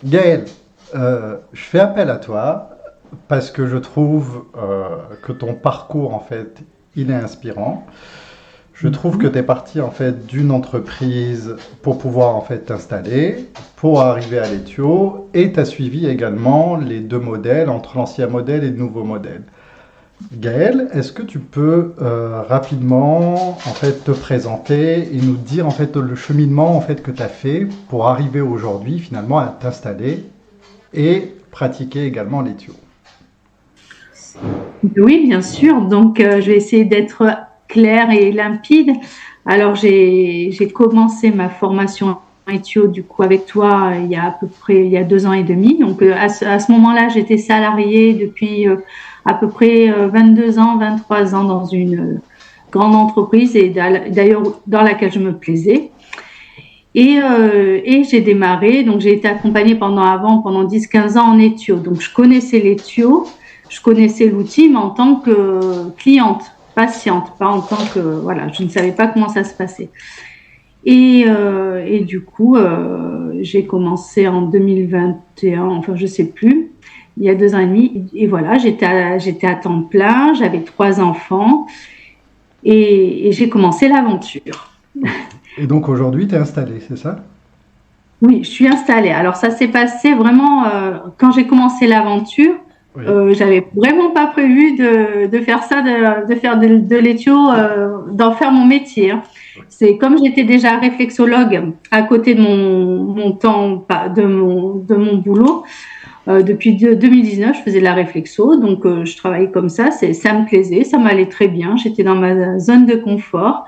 Gaël, je fais appel à toi parce que je trouve que ton parcours, en fait, il est inspirant. Je trouve que Mhm. tu es parti, en fait, d'une entreprise pour pouvoir, en fait, t'installer, pour arriver à l'Ethio, et tu as suivi également les deux modèles, entre l'ancien modèle et le nouveau modèle. Gaël, est-ce que tu peux rapidement en fait te présenter et nous dire en fait le cheminement en fait que tu as fait pour arriver aujourd'hui finalement à t'installer et pratiquer également l'éthio. Oui, bien sûr. Donc, je vais essayer d'être claire et limpide. Alors, j'ai commencé ma formation en éthio, du coup, avec toi, il y a à peu près, il y a 2 ans et demi. Donc, à ce moment-là, j'étais salariée depuis à peu près 22 ans, 23 ans dans une grande entreprise et d'ailleurs dans laquelle je me plaisais. Et j'ai démarré, donc j'ai été accompagnée pendant 10-15 ans en éthio. Donc je connaissais l'éthio, je connaissais l'outil, mais en tant que cliente, patiente, pas en tant que, voilà, je ne savais pas comment ça se passait. Et du coup, j'ai commencé en 2021, enfin je sais plus, il y a 2 ans et demi, et voilà, j'étais à temps plein, j'avais 3 enfants, et j'ai commencé l'aventure. Ok. Et donc aujourd'hui tu es installé, c'est ça? Oui, je suis installée. Alors ça s'est passé vraiment quand j'ai commencé l'aventure. Oui. J'avais vraiment pas prévu de faire ça, de faire de l'éthio, d'en faire mon métier, hein. C'est comme j'étais déjà réflexologue à côté de mon temps, de mon boulot. Depuis 2019, je faisais de la réflexo, donc je travaillais comme ça. Ça me plaisait, ça m'allait très bien. J'étais dans ma zone de confort.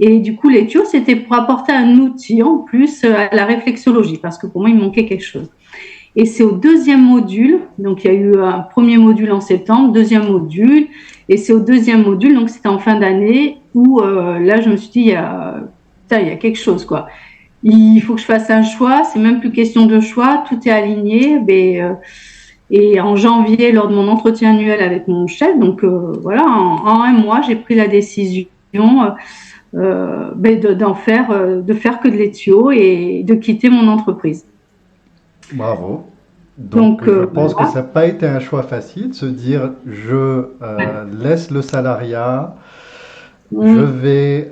Et du coup, l'éthio, c'était pour apporter un outil en plus à la réflexologie, parce que pour moi, il me manquait quelque chose. Et c'est au deuxième module, donc il y a eu un premier module en septembre, deuxième module, et c'est au deuxième module, donc c'était en fin d'année, où là, je me suis dit, putain, il y a quelque chose, quoi. Il faut que je fasse un choix, c'est même plus question de choix, tout est aligné. Et en janvier, lors de mon entretien annuel avec mon chef, donc voilà, en un mois, j'ai pris la décision de faire que de l'éthio et de quitter mon entreprise. Bravo. Donc Donc je pense que voilà. ça n'a pas été un choix facile de se dire je laisse le salariat, je Mm, vais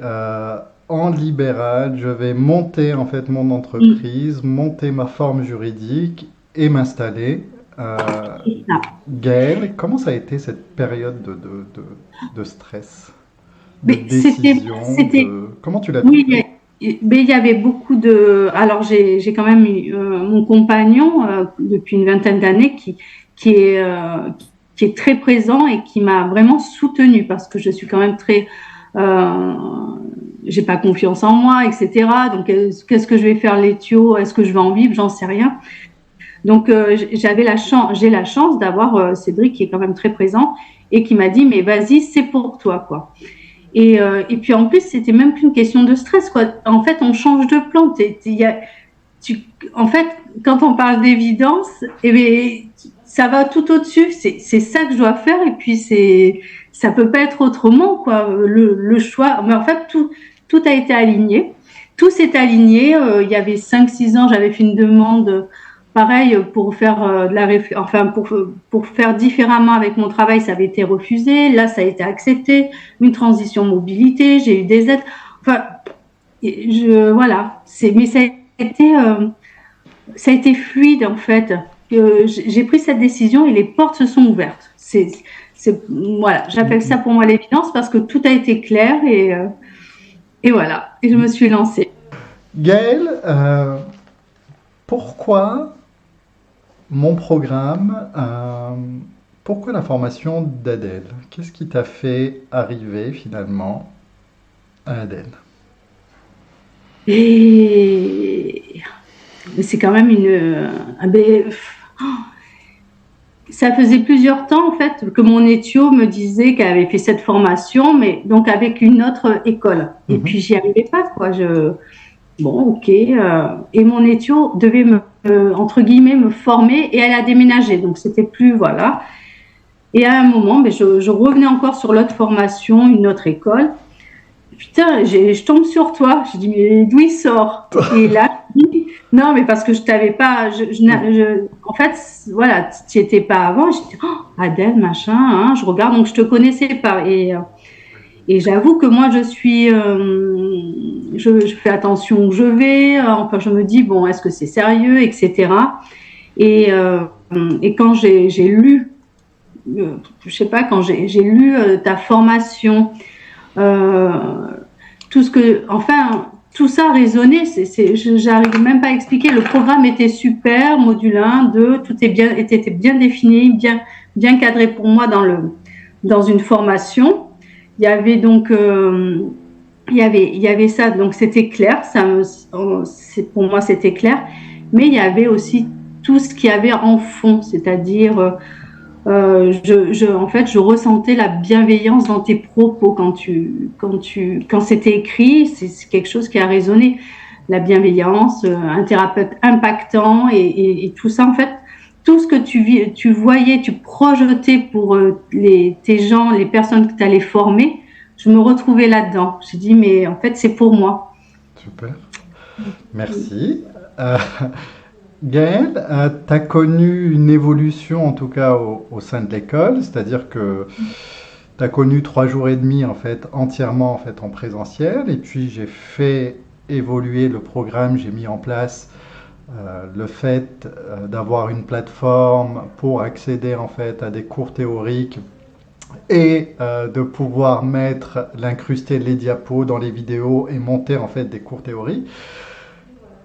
en libéral, je vais monter en fait mon mm, entreprise, monter ma forme juridique et m'installer. Euh, c'est ça. Gaël, comment ça a été cette période de stress, de Mais c'était, décision, c'était, Comment tu l'as oui, vécu? mais il y avait beaucoup de. Alors j'ai quand même eu mon compagnon depuis une vingtaine d'années qui est qui est très présent et qui m'a vraiment soutenue parce que je suis quand même très euh, j'ai pas confiance en moi, etc. Donc qu'est-ce que je vais faire l'éthio? Est-ce que je vais en vivre? J'en sais rien. Donc j'ai la chance d'avoir Cédric qui est quand même très présent et qui m'a dit mais vas-y c'est pour toi quoi. Et puis en plus, c'était même plus une question de stress, quoi. En fait, on change de plan. Tu, en fait, quand on parle d'évidence, eh bien, ça va tout au-dessus. C'est ça que je dois faire. Et puis, ça peut pas être autrement, quoi. Le choix. Mais en fait, tout a été aligné. Tout s'est aligné. Il y avait 5-6 ans, j'avais fait une demande pareil pour faire enfin pour faire différemment avec mon travail, ça avait été refusé. Là, ça a été accepté. Une transition mobilité, j'ai eu des aides. Enfin, voilà. Mais ça a été fluide en fait. J'ai pris cette décision et les portes se sont ouvertes. Voilà, j'appelle ça pour moi l'évidence parce que tout a été clair et voilà. Et je me suis lancée. Gaël, pourquoi mon programme, pourquoi la formation d'Adèle? Qu'est-ce qui t'a fait arriver finalement à Adèle? Et c'est quand même ça faisait plusieurs temps en fait que mon éthio me disait qu'elle avait fait cette formation, mais donc avec une autre école. Et puis Mhm. j'y arrivais pas quoi. Bon, ok. Et mon éthio devait entre guillemets me former et elle a déménagé, donc c'était plus voilà. Et à un moment, je revenais encore sur l'autre formation, une autre école. putain, je tombe sur toi. Je dis, mais d'où il sort? Et là, je dis, non, mais parce que je t'avais pas, en fait, voilà, tu n'y étais pas avant. Je dis, oh, Adèle, machin, hein, je regarde, donc je te connaissais pas. Et j'avoue que moi, je fais attention où je vais. Enfin, je me dis, bon, est-ce que c'est sérieux, etc. Et, euh, et quand j'ai lu, je sais pas, quand j'ai lu ta formation, euh, tout ce que, enfin, tout ça résonnait. J'arrive même pas à expliquer. Le programme était super, module 1, 2, tout était bien défini, bien cadré pour moi dans une formation. Il y avait donc, il y avait ça, donc c'était clair. Pour moi, c'était clair. Mais il y avait aussi tout ce qu'il y avait en fond, c'est-à-dire en fait, je ressentais la bienveillance dans tes propos quand c'était écrit. C'est quelque chose qui a résonné. La bienveillance, un thérapeute impactant et tout ça, en fait, tout ce que tu voyais, tu projetais pour tes gens, les personnes que tu allais former, je me retrouvais là-dedans. J'ai dit, mais en fait, c'est pour moi. Super, merci. Euh, Gaëlle, tu as connu une évolution en tout cas au sein de l'école, c'est-à-dire que tu as connu 3 jours et demi en fait entièrement en fait en présentiel, et puis j'ai fait évoluer le programme, j'ai mis en place le fait d'avoir une plateforme pour accéder en fait à des cours théoriques et de pouvoir l'incruster les diapos dans les vidéos et monter en fait des cours théoriques.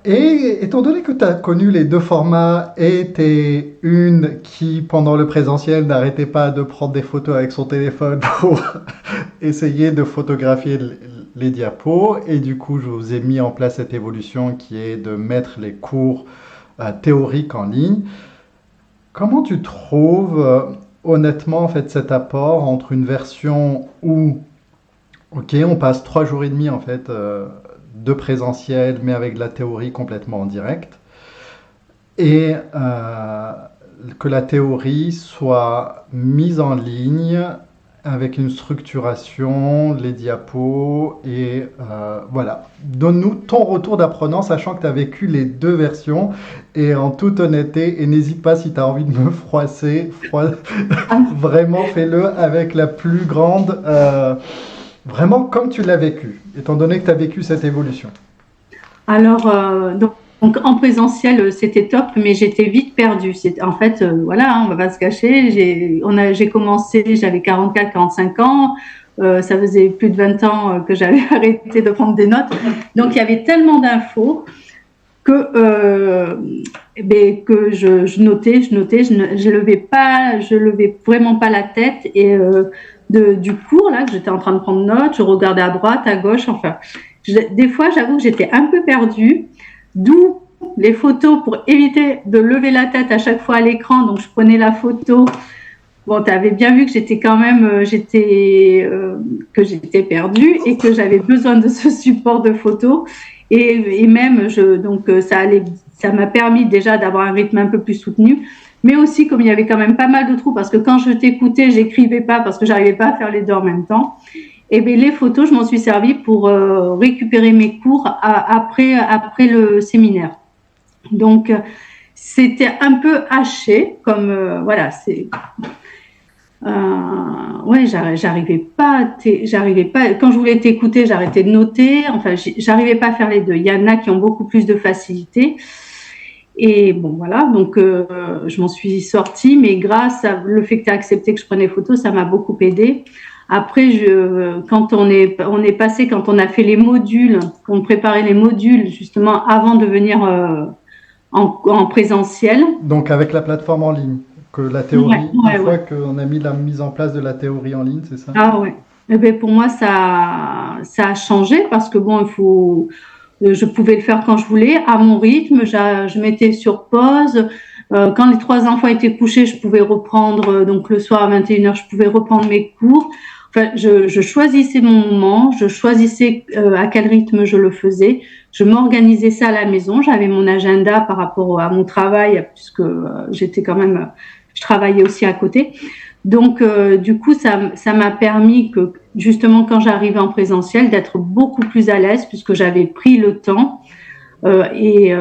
Et étant donné que tu as connu les deux formats et t'es une qui, pendant le présentiel, n'arrêtait pas de prendre des photos avec son téléphone pour essayer de photographier les diapos, et du coup, je vous ai mis en place cette évolution qui est de mettre les cours théoriques en ligne. Comment tu trouves honnêtement en fait cet apport entre une version où, ok, on passe 3 jours et demi en fait de présentiel, mais avec de la théorie complètement en direct, et que la théorie soit mise en ligne avec une structuration, les diapos, et voilà. Donne-nous ton retour d'apprenant, sachant que tu as vécu les deux versions, et en toute honnêteté, et n'hésite pas si tu as envie de me froisser, vraiment fais-le avec la plus grande... vraiment comme tu l'as vécu, étant donné que tu as vécu cette évolution. Alors, donc en présentiel, c'était top, mais j'étais vite perdue. En fait, voilà, hein, on va pas se cacher. J'ai commencé, j'avais 44, 45 ans. Ça faisait plus de 20 ans que j'avais arrêté de prendre des notes. Donc, il y avait tellement d'infos que je notais, je levais vraiment pas la tête. Et du cours là, que j'étais en train de prendre note, je regardais à droite, à gauche, enfin. Des fois, j'avoue que j'étais un peu perdue, d'où les photos pour éviter de lever la tête à chaque fois à l'écran. Donc, je prenais la photo. Bon, tu avais bien vu que j'étais quand même, que j'étais perdue et que j'avais besoin de ce support de photo. Et même, ça m'a permis déjà d'avoir un rythme un peu plus soutenu. Mais aussi, comme il y avait quand même pas mal de trous, parce que quand je t'écoutais, j'écrivais pas parce que j'arrivais pas à faire les deux en même temps. Et bien, les photos, je m'en suis servi pour récupérer mes cours après le séminaire. Donc, c'était un peu haché, comme voilà, c'est. Ouais, j'arrivais pas. Quand je voulais t'écouter, j'arrêtais de noter. Enfin, j'arrivais pas à faire les deux. Il y en a qui ont beaucoup plus de facilité. Et bon, voilà. Donc, je m'en suis sortie, mais grâce à le fait que tu as accepté que je prenne les photos, ça m'a beaucoup aidé. Après, quand on est passé, quand on a fait les modules, qu'on préparait les modules justement avant de venir en présentiel. Donc avec la plateforme en ligne, que la théorie, une fois qu'on a mis la mise en place de la théorie en ligne, c'est ça? Ah ouais. Eh bien, pour moi, ça a changé parce que bon, je pouvais le faire quand je voulais, à mon rythme. Je mettais sur pause. Quand les 3 enfants étaient couchés, je pouvais reprendre, donc le soir à 21h, je pouvais reprendre mes cours. Enfin, je choisissais mon moment, je choisissais à quel rythme je le faisais. Je m'organisais ça à la maison. J'avais mon agenda par rapport à mon travail, puisque j'étais quand même, je travaillais aussi à côté. Donc, du coup, ça m'a permis que, justement, quand j'arrivais en présentiel, d'être beaucoup plus à l'aise puisque j'avais pris le temps et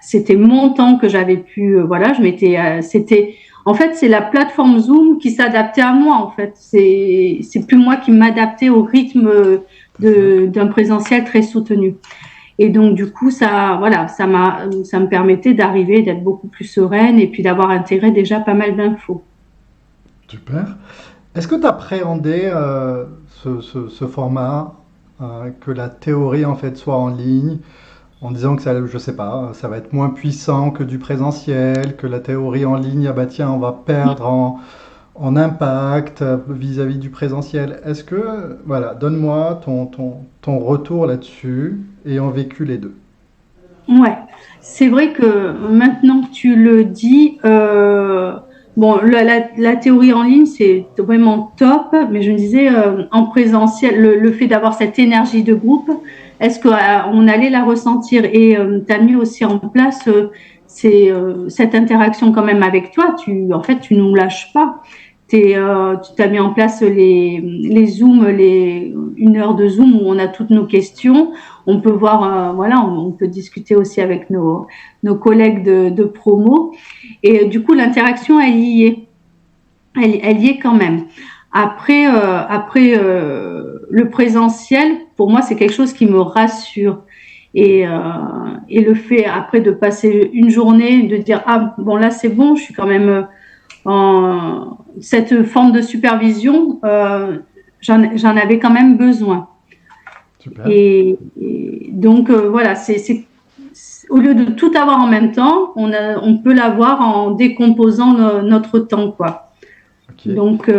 c'était mon temps que j'avais pu, voilà, en fait, c'est la plateforme Zoom qui s'adaptait à moi, en fait. C'est plus moi qui m'adaptais au rythme C'est ça. d'un présentiel très soutenu. Et donc, du coup, voilà, ça me permettait d'arriver, d'être beaucoup plus sereine et puis d'avoir intégré déjà pas mal d'infos. Super. Est-ce que tu appréhendais ce format, que la théorie en fait soit en ligne, en disant que ça, je sais pas, ça va être moins puissant que du présentiel, que la théorie en ligne, ah bah tiens, on va perdre en impact vis-à-vis du présentiel. Est-ce que, voilà, donne-moi ton retour là-dessus, ayant vécu les deux. Ouais, c'est vrai que maintenant que tu le dis, bon, la théorie en ligne, c'est vraiment top, mais je me disais, en présentiel, le fait d'avoir cette énergie de groupe, est-ce qu'on allait la ressentir? Et tu as mis aussi en place cette interaction quand même avec toi. En fait, tu nous lâches pas. Tu t'as mis en place les Zooms, 1 heure de Zoom où on a toutes nos questions. On peut voir, voilà, on peut discuter aussi avec nos collègues de promo. Et du coup, l'interaction, elle y est. Elle y est quand même. Après, le présentiel, pour moi, c'est quelque chose qui me rassure. Et le fait après de passer une journée, de dire ah bon là c'est bon, je suis quand même en cette forme de supervision, j'en avais quand même besoin. Super. Et donc voilà, au lieu de tout avoir en même temps, on peut l'avoir en décomposant notre temps, quoi. Ok. Donc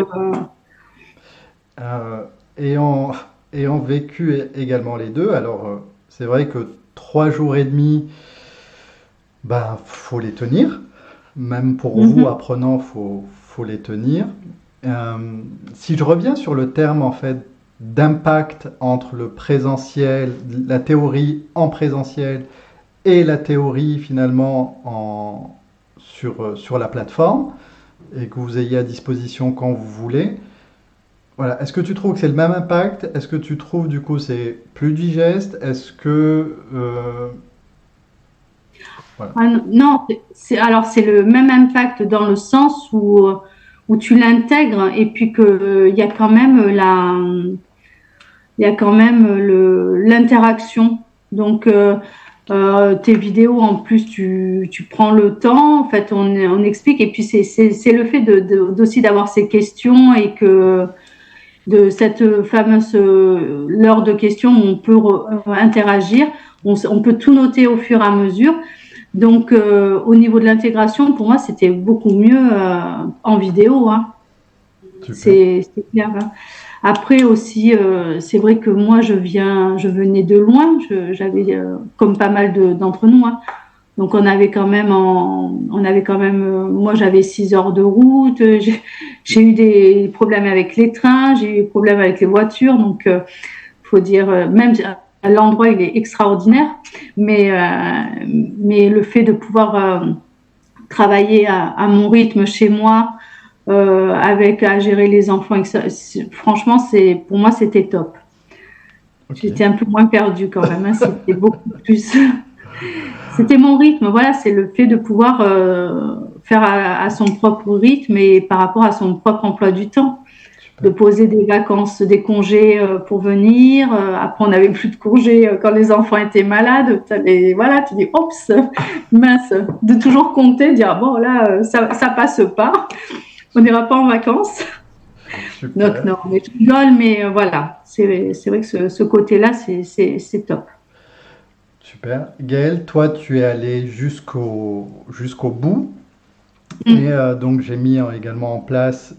Euh, ayant, ayant vécu également les deux, alors c'est vrai que 3 jours et demi, ben, faut les tenir. Même pour vous, mhm, apprenant, faut les tenir. Si je reviens sur le terme en fait d'impact entre le présentiel, la théorie en présentiel et la théorie finalement sur la plateforme, et que vous ayez à disposition quand vous voulez, voilà. Est-ce que tu trouves que c'est le même impact? Est-ce que tu trouves du coup c'est plus digeste? Est-ce que voilà. ah non, alors c'est le même impact dans le sens où tu l'intègres et puis que il y a quand même l'interaction. Donc, tes vidéos, en plus, tu prends le temps, en fait, on explique. Et puis, c'est le fait d'aussi d'avoir ces questions et que de cette fameuse l'heure de questions où on peut interagir, on peut tout noter au fur et à mesure. Donc, au niveau de l'intégration, pour moi, c'était beaucoup mieux en vidéo, hein. Super. C'est clair, hein. Après aussi, c'est vrai que moi, je venais de loin. J'avais, comme pas mal d'entre nous, hein. Donc on avait quand même, moi j'avais 6 heures de route. J'ai eu des problèmes avec les trains, j'ai eu des problèmes avec les voitures. Donc, faut dire, même l'endroit il est extraordinaire, mais le fait de pouvoir travailler à mon rythme chez moi avec à gérer les enfants. Franchement, pour moi, c'était top. Ok. J'étais un peu moins perdue quand même, hein. C'était beaucoup plus. C'était mon rythme. Voilà, c'est le fait de pouvoir faire à son propre rythme et par rapport à son propre emploi du temps. De Super. poser des vacances, des congés pour venir. Après, on n'avait plus de congés quand les enfants étaient malades. Voilà, tu dis, oups, mince. De toujours compter, dire, bon, là, ça passe pas. On n'ira pas en vacances. Donc, Super. non, mais je rigole, mais voilà, c'est vrai que ce côté-là, c'est top. Super. Gaël, toi, tu es allé jusqu'au bout. Et Mm. donc, j'ai mis également en place,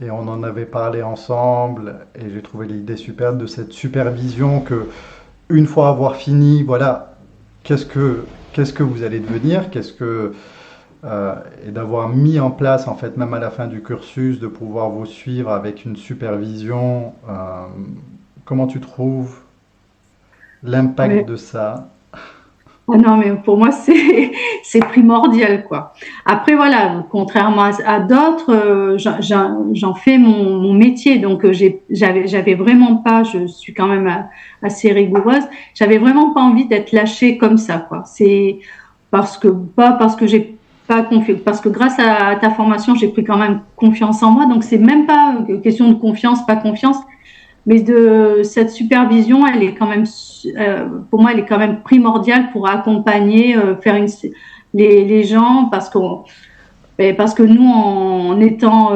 et on en avait parlé ensemble, et j'ai trouvé l'idée superbe de cette supervision que, une fois avoir fini, voilà, qu'est-ce que, qu'est-ce que vous allez devenir, et d'avoir mis en place, en fait, même à la fin du cursus, de pouvoir vous suivre avec une supervision. Comment tu trouves l'impact Mais de ça? Ah non, mais pour moi, c'est primordial, quoi. Après, voilà, contrairement à d'autres, j'en fais mon métier. Donc, j'avais vraiment pas, je suis quand même assez rigoureuse, j'avais vraiment pas envie d'être lâchée comme ça, quoi. C'est pas parce que j'ai pas confiance, parce que grâce à ta formation, j'ai pris quand même confiance en moi. Donc, c'est même pas une question de confiance, pas confiance. Mais de cette supervision, elle est quand même, pour moi, elle est quand même primordiale pour accompagner, les gens, parce que nous, en étant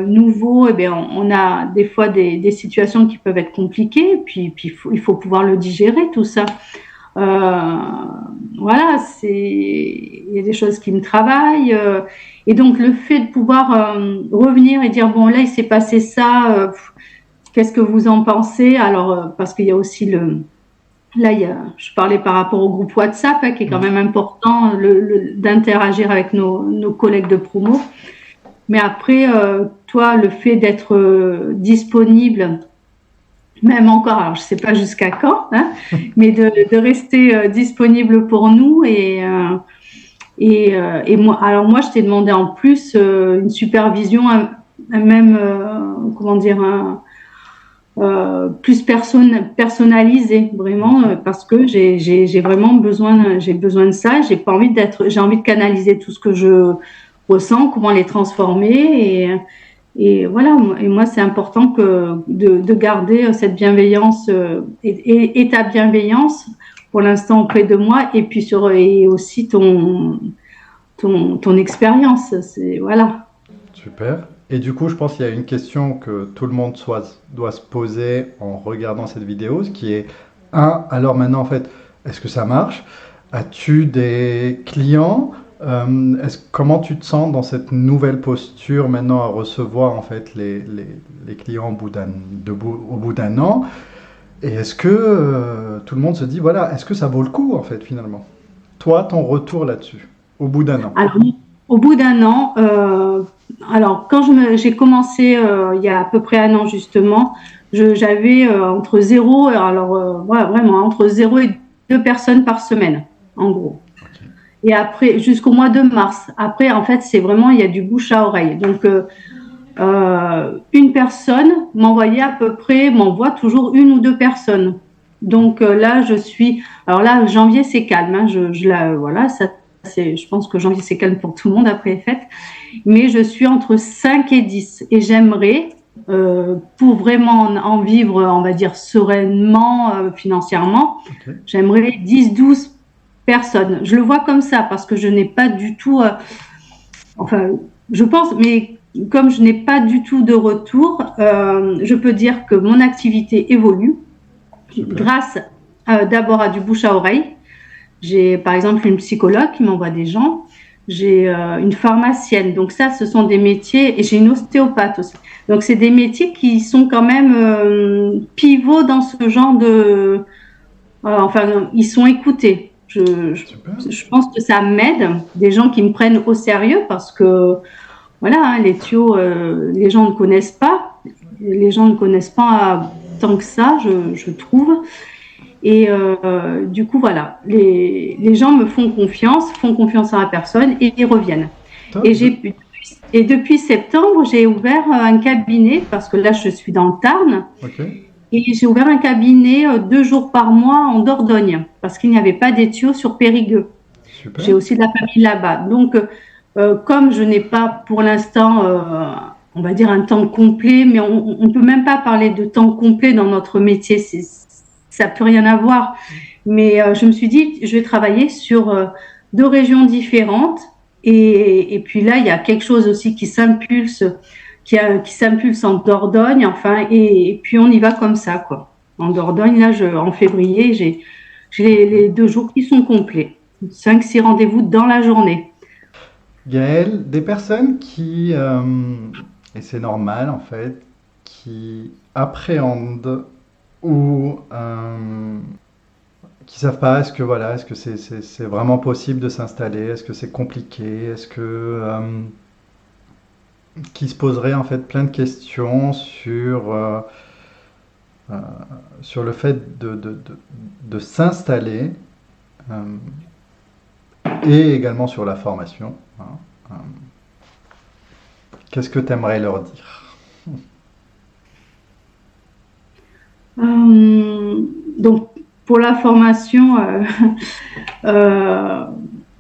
nouveaux, eh bien, on a des fois des situations qui peuvent être compliquées, puis il faut pouvoir le digérer tout ça. Euh, voilà, il y a des choses qui me travaillent, et donc le fait de pouvoir revenir et dire bon là il s'est passé ça. Qu'est-ce que vous en pensez? Alors, parce qu'il y a aussi là, je parlais par rapport au groupe WhatsApp, hein, qui est quand même important d'interagir avec nos collègues de promo. Mais après, toi, le fait d'être disponible, même encore, alors je sais pas jusqu'à quand, hein, mais de rester disponible pour nous et moi, alors moi, je t'ai demandé en plus une supervision, même, comment dire, plus personnalisé vraiment parce que j'ai vraiment j'ai besoin de ça, j'ai envie de canaliser tout ce que je ressens, comment les transformer et voilà, et moi c'est important de garder cette bienveillance et ta bienveillance pour l'instant auprès de moi et puis et aussi ton expérience, c'est voilà. Super. Et du coup, je pense qu'il y a une question que tout le monde doit se poser en regardant cette vidéo, ce qui est, alors maintenant, en fait, est-ce que ça marche? As-tu des clients? Comment tu te sens dans cette nouvelle posture maintenant à recevoir en fait les clients au bout d'un an? Et est-ce que tout le monde se dit, voilà, est-ce que ça vaut le coup en fait finalement? Toi, ton retour là-dessus, au bout d'un an. Alors, au bout d'un an, alors quand j'ai commencé il y a à peu près un an justement, j'avais entre zéro, alors voilà, vraiment entre zéro et deux personnes par semaine, en gros. Ok. Et après, jusqu'au mois de mars. Après, en fait, c'est vraiment, il y a du bouche à oreille. Donc, une personne m'envoie toujours une ou deux personnes. Donc là, alors là, janvier, c'est calme. Hein, voilà, je pense que janvier, c'est calme pour tout le monde après les fêtes. Mais je suis entre 5 et 10. Et j'aimerais, pour vraiment en vivre, on va dire, sereinement, financièrement, Ok. j'aimerais 10, 12 personnes. Je le vois comme ça parce que je n'ai pas du tout, enfin, je pense, mais comme je n'ai pas du tout de retour, je peux dire que mon activité évolue Super. grâce d'abord à du bouche à oreille. J'ai par exemple une psychologue qui m'envoie des gens, j'ai une pharmacienne, donc ça ce sont des métiers, et j'ai une ostéopathe aussi. Donc c'est des métiers qui sont quand même pivots dans ce genre de... enfin, ils sont écoutés. Super. Je pense que ça m'aide, des gens qui me prennent au sérieux parce que voilà, hein, les tuyaux, les gens ne connaissent pas. Les gens ne connaissent pas tant que ça, je trouve. Et du coup, voilà, les gens me font confiance à la personne et ils reviennent. Top. Et, et depuis septembre, j'ai ouvert un cabinet, parce que là, je suis dans le Tarn, Ok. et j'ai ouvert un cabinet 2 jours par mois en Dordogne, parce qu'il n'y avait pas d'éthios sur Périgueux. J'ai Super. aussi de la famille là-bas. Donc, comme je n'ai pas pour l'instant, on va dire un temps complet, mais on ne peut même pas parler de temps complet dans notre métier, ça ne peut rien avoir. Mais je me suis dit, je vais travailler sur 2 régions différentes. Et puis là, il y a quelque chose aussi qui s'impulse, qui s'impulse en Dordogne. Enfin, et puis on y va comme ça, quoi. En Dordogne, là, en février, j'ai les 2 jours qui sont complets. 5, 6 rendez-vous dans la journée. Gaël, des personnes qui, et c'est normal en fait, qui appréhendent ou qui savent pas, est-ce que voilà, est-ce que c'est vraiment possible de s'installer, est-ce que c'est compliqué, est-ce que qui se poseraient en fait plein de questions sur le fait de s'installer. et également sur la formation. Hein. Qu'est-ce que tu aimerais leur dire? Donc, pour la formation,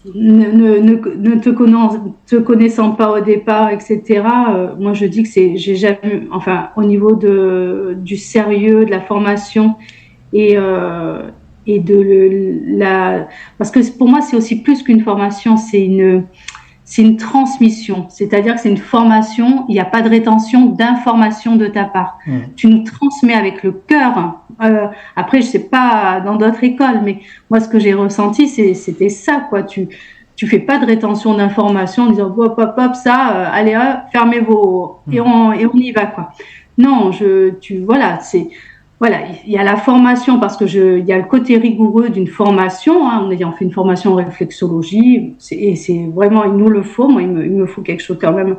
ne te connaissant pas au départ, etc., moi je dis que j'ai jamais, enfin, au niveau du sérieux, de la formation et parce que pour moi c'est aussi plus qu'une formation, c'est une transmission, c'est-à-dire que c'est une formation, il n'y a pas de rétention d'informations de ta part. Tu nous transmets avec le cœur. Après, je sais pas dans d'autres écoles, mais moi, ce que j'ai ressenti, c'était ça, quoi. Tu fais pas de rétention d'informations en disant hop, hop, hop, ça, allez, hop, fermez vos et on y va, quoi. Non, voilà, il y a la formation parce que il y a le côté rigoureux d'une formation. Hein, en ayant fait une formation en réflexologie, et c'est vraiment, il nous le faut. Moi, il me faut quelque chose quand même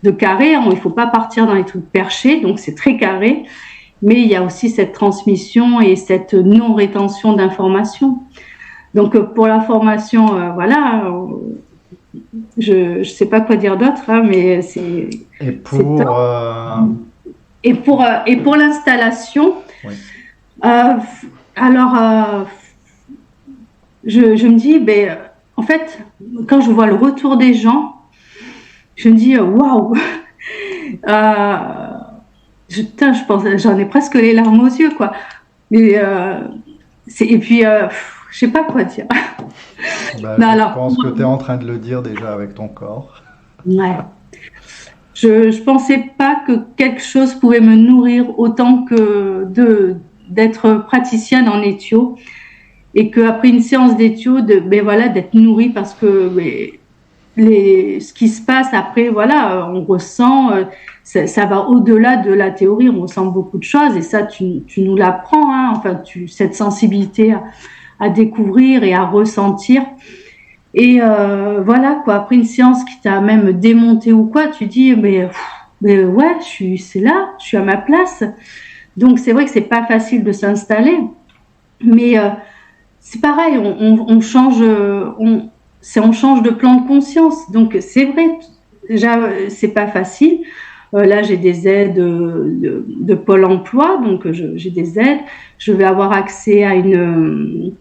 de carré. Hein, il faut pas partir dans les trucs perchés, donc c'est très carré. Mais il y a aussi cette transmission et cette non-rétention d'informations. Donc pour la formation, voilà, je sais pas quoi dire d'autre, hein, mais c'est. Et pour et pour l'installation. Oui. Alors, je me dis, ben, en fait, quand je vois le retour des gens, je me dis, waouh, je pense, j'en ai presque les larmes aux yeux, quoi. Mais et puis, je sais pas quoi dire. Je pense que tu es en train de le dire déjà avec ton corps. Ouais. Je pensais pas que quelque chose pouvait me nourrir autant que d'être praticienne en éthio, et qu'après une séance d'éthio, d'être nourrie parce que ce qui se passe après, voilà, on ressent, ça va au-delà de la théorie, on ressent beaucoup de choses, et ça, tu nous l'apprends, hein, enfin, cette sensibilité à découvrir et à ressentir. Et voilà, quoi, après une séance qui t'a même démonté ou quoi, tu dis, mais ouais, c'est là, je suis à ma place. Donc c'est vrai que c'est pas facile de s'installer, mais c'est pareil, on change, on change de plan de conscience. Donc c'est vrai, déjà c'est pas facile. Là j'ai des aides de Pôle Emploi, donc j'ai des aides. Je vais avoir accès à une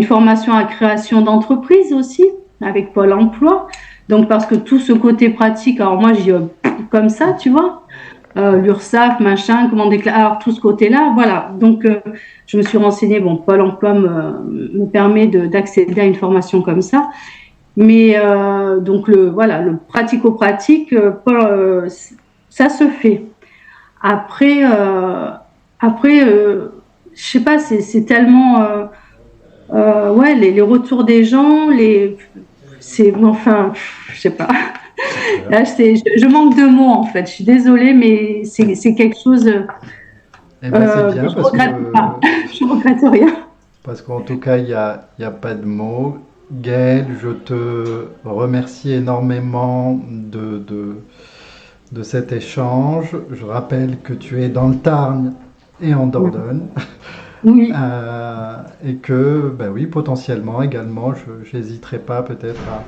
formation à création d'entreprise aussi avec Pôle Emploi. Donc parce que tout ce côté pratique, alors moi j'y comme ça, tu vois. L'URSSAF, machin, comment déclarer, alors tout ce côté-là, voilà. Donc, je me suis renseignée, bon, Pôle Emploi me permet d'accéder à une formation comme ça. Mais, donc, le pratico-pratique, ça se fait. Après, je sais pas, c'est tellement, ouais, les retours des gens, enfin, je sais pas. Là, je manque de mots en fait. Je suis désolée, mais c'est quelque chose. C'est bien je regrette pas. Je regrette rien. Parce qu'en tout cas, il y a pas de mots. Gaëlle, je te remercie énormément de cet échange. Je rappelle que tu es dans le Tarn et en Dordogne. Oui. Et que, ben oui, potentiellement également, je n'hésiterai pas peut-être à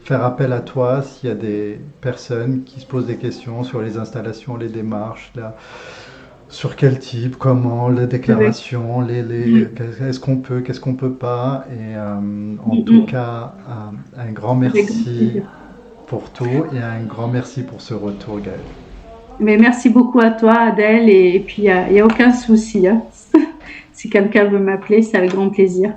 faire appel à toi s'il y a des personnes qui se posent des questions sur les installations, les démarches, sur quel type, comment, les déclarations, qu'est-ce qu'on peut, qu'est-ce qu'on peut pas. Et en tout cas, un grand merci pour tout et un grand merci pour ce retour, Gaëlle. Mais merci beaucoup à toi, Adèle, et puis il n'y a aucun souci. Hein. Si quelqu'un veut m'appeler, c'est avec grand plaisir.